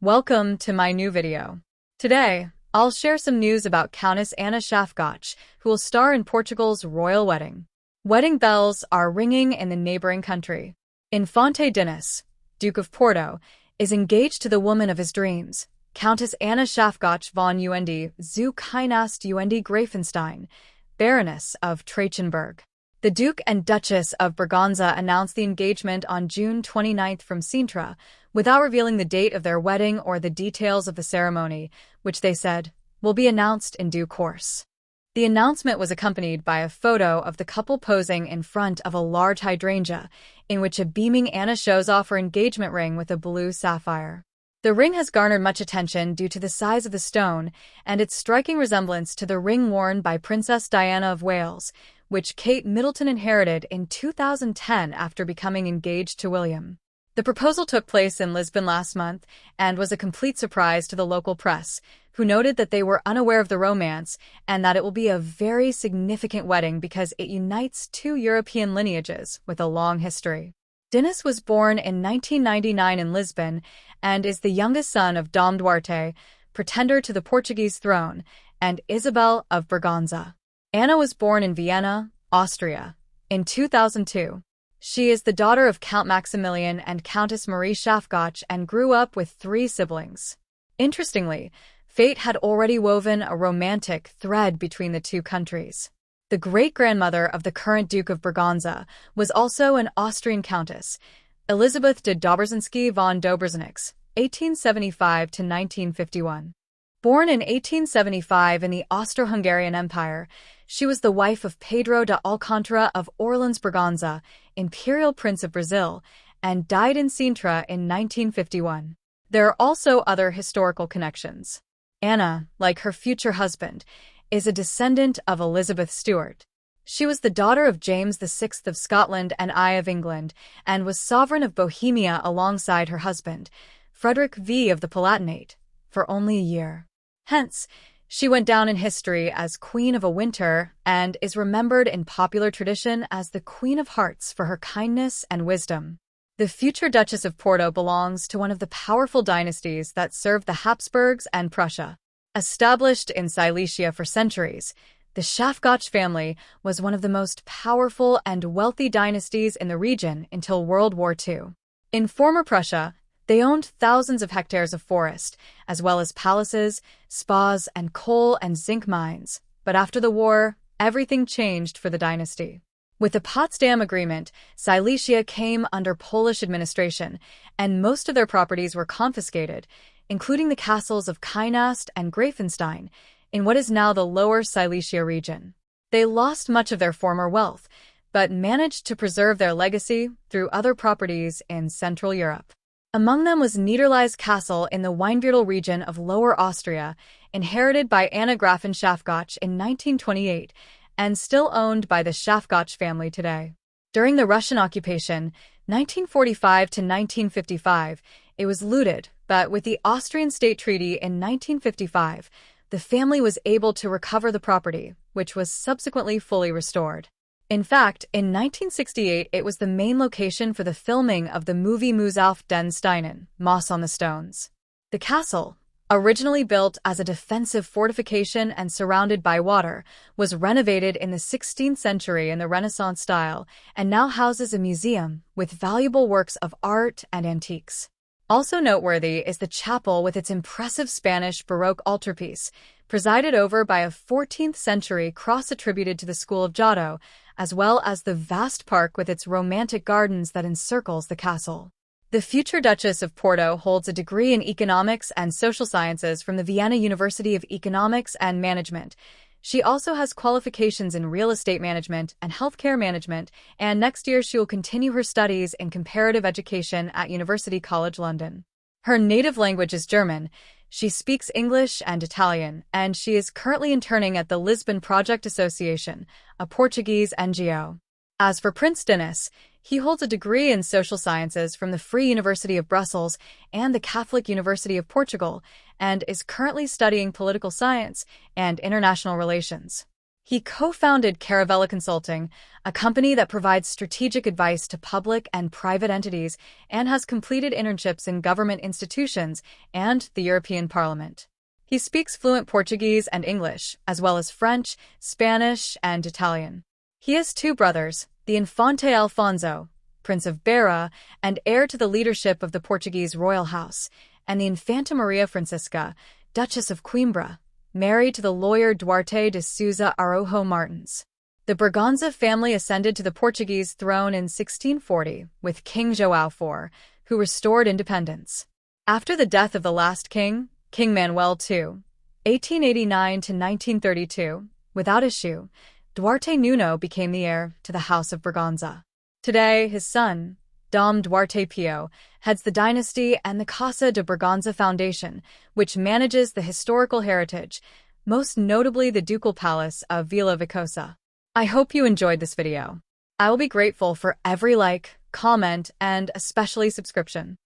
Welcome to my new video. Today, I'll share some news about Countess Anna Schaffgotsch, who will star in Portugal's royal wedding. Wedding bells are ringing in the neighboring country. Infante Dinis, Duke of Porto, is engaged to the woman of his dreams, Countess Anna Schaffgotsch von zu Kynast Greifenstein, Baroness of Trachenberg. The Duke and Duchess of Braganza announced the engagement on June 29 from Sintra, without revealing the date of their wedding or the details of the ceremony, which they said will be announced in due course. The announcement was accompanied by a photo of the couple posing in front of a large hydrangea, in which a beaming Anna shows off her engagement ring with a blue sapphire. The ring has garnered much attention due to the size of the stone and its striking resemblance to the ring worn by Princess Diana of Wales, which Kate Middleton inherited in 2010 after becoming engaged to William. The proposal took place in Lisbon last month and was a complete surprise to the local press, who noted that they were unaware of the romance and that it will be a very significant wedding because it unites two European lineages with a long history. Dinis was born in 1999 in Lisbon and is the youngest son of Dom Duarte, pretender to the Portuguese throne, and Isabel of Braganza. Anna was born in Vienna, Austria, in 2002. She is the daughter of Count Maximilian and Countess Marie Schaffgotsch and grew up with 3 siblings. Interestingly, fate had already woven a romantic thread between the two countries. The great-grandmother of the current Duke of Braganza was also an Austrian countess, Elisabeth de Dobrzyński von Dobrzyńsk, 1875 to 1951. Born in 1875 in the Austro-Hungarian Empire, she was the wife of Pedro de Alcântara of Orleans Braganza, Imperial Prince of Brazil, and died in Sintra in 1951. There are also other historical connections. Anna, like her future husband, is a descendant of Elizabeth Stuart. She was the daughter of James VI of Scotland and I of England, and was sovereign of Bohemia alongside her husband, Frederick V of the Palatinate, for only a year. Hence, she went down in history as Queen of a Winter and is remembered in popular tradition as the Queen of Hearts for her kindness and wisdom. The future Duchess of Porto belongs to one of the powerful dynasties that served the Habsburgs and Prussia. Established in Silesia for centuries, the Schaffgotsch family was one of the most powerful and wealthy dynasties in the region until World War II. In former Prussia, they owned thousands of hectares of forest, as well as palaces, spas, and coal and zinc mines. But after the war, everything changed for the dynasty. With the Potsdam Agreement, Silesia came under Polish administration, and most of their properties were confiscated, including the castles of Kynast and Greifenstein, in what is now the Lower Silesia region. They lost much of their former wealth, but managed to preserve their legacy through other properties in Central Europe. Among them was Niederleis Castle in the Weinviertel region of Lower Austria, inherited by Anna Gräfin Schaffgotsch in 1928 and still owned by the Schaffgotsch family today. During the Russian occupation, 1945 to 1955, it was looted, but with the Austrian State Treaty in 1955, the family was able to recover the property, which was subsequently fully restored. In fact, in 1968, it was the main location for the filming of the movie Moos auf den Steinen, Moss on the Stones. The castle, originally built as a defensive fortification and surrounded by water, was renovated in the 16th century in the Renaissance style and now houses a museum with valuable works of art and antiques. Also noteworthy is the chapel with its impressive Spanish Baroque altarpiece, presided over by a 14th-century cross attributed to the school of Giotto, as well as the vast park with its romantic gardens that encircles the castle. The future Duchess of Porto holds a degree in economics and social sciences from the Vienna University of Economics and Management. She also has qualifications in real estate management and healthcare management, and next year she will continue her studies in comparative education at University College London. Her native language is German. She speaks English and Italian, and she is currently interning at the Lisbon Project Association, a Portuguese NGO. As for Prince Dinis, he holds a degree in social sciences from the Free University of Brussels and the Catholic University of Portugal, and is currently studying political science and international relations. He co-founded Caravella Consulting, a company that provides strategic advice to public and private entities and has completed internships in government institutions and the European Parliament. He speaks fluent Portuguese and English, as well as French, Spanish, and Italian. He has two brothers, the Infante Alfonso, Prince of Beira and heir to the leadership of the Portuguese royal house, and the Infanta Maria Francisca, Duchess of Coimbra, married to the lawyer Duarte de Souza Araujo Martins. The Braganza family ascended to the Portuguese throne in 1640 with King João IV, who restored independence. After the death of the last king, King Manuel II, 1889 to 1932, without issue, Duarte Nuno became the heir to the House of Braganza. Today, his son, Dom Duarte Pio, heads the dynasty and the Casa de Braganza Foundation, which manages the historical heritage, most notably the Ducal Palace of Vila Vicosa. I hope you enjoyed this video. I will be grateful for every like, comment, and especially subscription.